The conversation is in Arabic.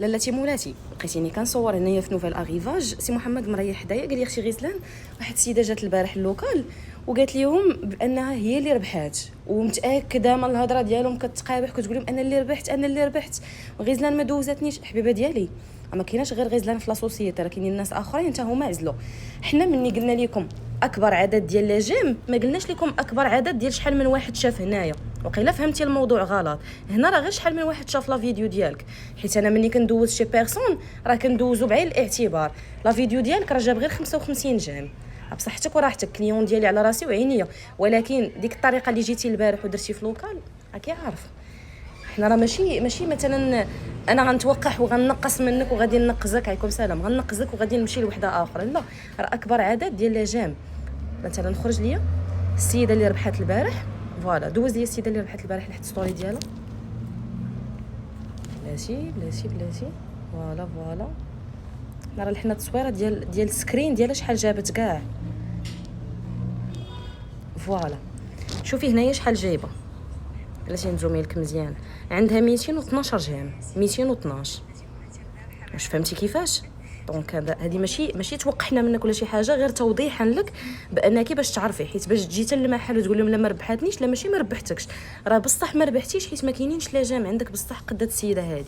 لالاتي مولاتي لقيتيني كنصور هنايا في نوفيل اريفاج، سي محمد مريح حدايا قال لي اختي غزلان واحد السيده جات البارح اللوكال وقالت لهم بانها هي اللي ربحات، ومتاكده من الهضره ديالهم كتقابح كتقول لهم انا اللي ربحت انا اللي ربحت، وغزلان ما دوزاتنيش. حبيبه ديالي ما كايناش غير غزلان في لاسوسيتي، راه كاينين الناس اخرين حتى هما عزلوا. حنا مني قلنا لكم اكبر عدد ديال لي جيم ما قلناش لكم اكبر عدد ديال شحال من واحد شاف هنايا. وقيلا فهمتي الموضوع غلط، هنا راه غير شحال من واحد شاف لا فيديو ديالك، حيت انا ملي كندوز شي بيرسون راه كندوزو بعين الاعتبار. لا فيديو ديالك راه جاب غير 55 جيم بصحتك وراحتك، كليون ديالي على راسي وعينيا، ولكن ديك الطريقه اللي جيتي البارح ودرتي في لوكال راكي عارف حنا راه ماشي مثلا انا غنتوقع وغنقص منك وغادي ننقزك عليكم سلام غنقزك وغادي نمشي لوحده اخرى، لا راه اكبر عدد ديال لي جيم. مثلا خرج ليا السيده اللي ربحت البارح، فوالا دوز لي السيده اللي ربحت البارح لحد ستوري ديالها، بلاتي فوالا راه لحنا التصويره ديال السكرين ديالها شحال جابت كاع. فوالا شوفي هنايا شحال جايبه، بلاتي نزومي لك مزيان، عندها 212 جيم 212. واش فهمتي كيفاش؟ دونك هذه ماشي توقحنا منك ولا شي حاجه، غير توضيحا لك بانك باش تعرفي، حيت باش تجي حتى للمحل وتقول لهم لا ما ربحتنيش، لا ماشي ما ربحتكش، راه بصح ما ربحتيش حيت ما كاينينش لا جام عندك بصح قدات السيده هذه.